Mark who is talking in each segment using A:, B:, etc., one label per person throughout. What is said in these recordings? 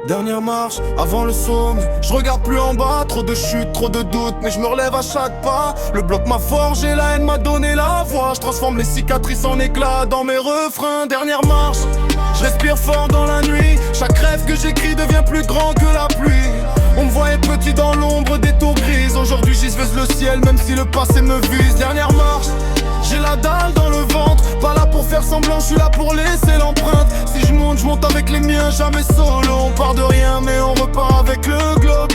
A: Dernière marche, avant le sommet. Je regarde plus en bas, trop de chutes, trop de doutes, mais je me relève à chaque pas. Le bloc m'a forgé, la haine m'a donné la voix. Je transforme les cicatrices en éclats dans mes refrains. Dernière marche, je respire fort dans la nuit. Chaque rêve que j'écris devient plus grand que la pluie. On me voyait petit dans l'ombre des tours grises. Aujourd'hui j'y vise le ciel même si le passé me vise. Dernière marche, j'ai la dalle dans le ventre. Pas là pour faire semblant, je suis là pour laisser l'empreinte. Si je monte avec les miens, jamais solo. On part de rien mais on repart avec le globe.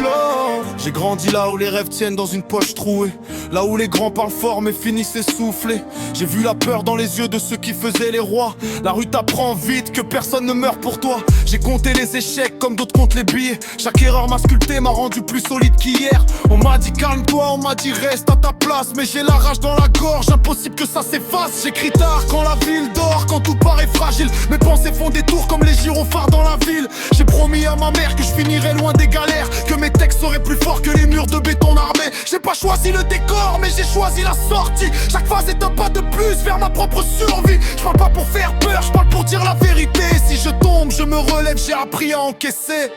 A: J'ai grandi là où les rêves tiennent dans une poche trouée. Là où les grands parlent fort mais finissent essoufflés. J'ai vu la peur dans les yeux de ceux qui faisaient les rois. La rue t'apprend vite que personne ne meurt pour toi. J'ai compté les échecs comme d'autres comptent les billets. Chaque erreur m'a sculpté, m'a rendu plus solide qu'hier. On m'a dit calme-toi, on m'a dit reste à ta place. Mais j'ai la rage dans la gorge, impossible que ça s'efface. J'écris tard quand la ville dort, quand tout paraît fragile. Mes pensées font des tours comme les gyrophares dans la ville. J'ai promis à ma mère que je finirais loin des galères, que mes textes seraient plus forts que les murs de béton armé. J'ai pas choisi le décor mais j'ai choisi la sortie. Chaque phase est un pas de plus vers ma propre survie. Je parle pas pour faire peur, je parle pour dire la vérité. Si je tombe, je me relève, j'ai appris à encaisser.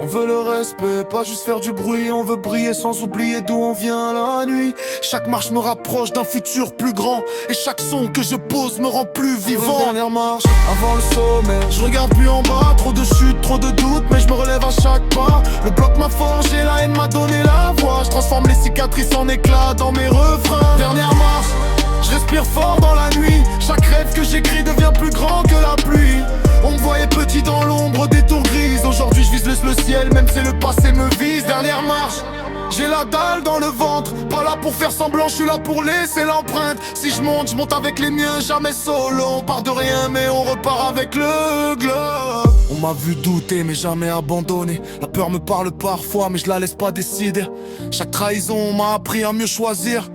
A: On veut le respect, pas juste faire du bruit. On veut briller sans oublier d'où on vient la nuit. Chaque marche me rapproche d'un futur plus grand. Et chaque son que je pose me rend plus vivant. Dernière marche, avant le sommet. Je regarde plus en bas, trop de chutes, trop de doutes, mais je me relève à chaque pas. Le bloc m'a forgé, la haine m'a donné la voix. Je transforme les cicatrices en éclats dans mes refrains. Dernière marche, je respire fort dans la nuit. Chaque rêve que j'écris devient plus grand que la pluie. On me voyait petit dans l'ombre des tours grises. Aujourd'hui je vise le ciel même si le passé me vise. Dernière marche, j'ai la dalle dans le ventre. Pas là pour faire semblant, je suis là pour laisser l'empreinte. Si je monte avec les miens, jamais solo. On part de rien mais on repart avec le globe. On m'a vu douter mais jamais abandonné. La peur me parle parfois mais je la laisse pas décider. Chaque trahison m'a appris à mieux choisir.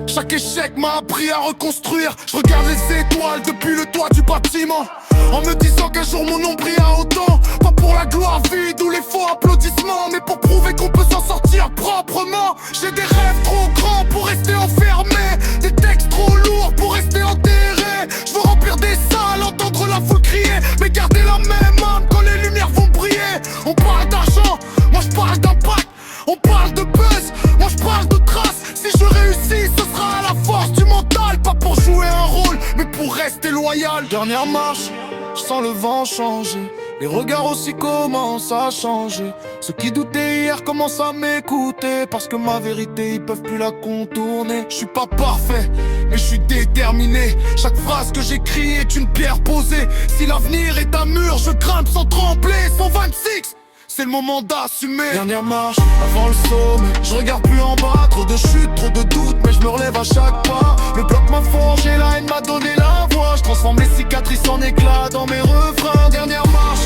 A: Chaque échec m'a appris à reconstruire. Je regarde les étoiles depuis le toit du bâtiment, en me disant qu'un jour mon nom brillera autant. Pas pour la gloire vide ou les faux applaudissements, mais pour prouver qu'on peut s'en sortir proprement. J'ai des rêves trop grands pour rester enfermé, des textes trop lourds pour rester enterré. Je veux remplir des salles, entendre la foule crier, mais garder la même âme quand les lumières vont briller. On parle d'argent, moi je parle d'impact. On parle de buzz, moi je parle de traces. Si je réussis, ce sera à la force du mental. Pas pour jouer un rôle, mais pour rester loyal. Dernière marche, je sens le vent changer. Les regards aussi commencent à changer. Ceux qui doutaient hier commencent à m'écouter, parce que ma vérité, ils peuvent plus la contourner. Je suis pas parfait, mais je suis déterminé. Chaque phrase que j'écris est une pierre posée. Si l'avenir est un mur, je grimpe sans trembler. 126, c'est le moment d'assumer. Dernière marche, avant le sommet. Je regarde plus en bas, trop de chutes, trop de doutes, mais je me relève à chaque pas. Le bloc m'a forgé, la haine m'a donné la voix. Je transforme les cicatrices en éclats dans mes refrains. Dernière marche,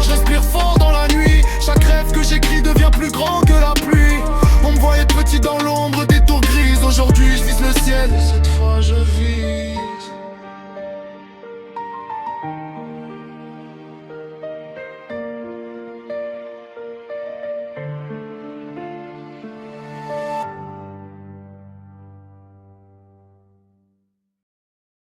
A: je respire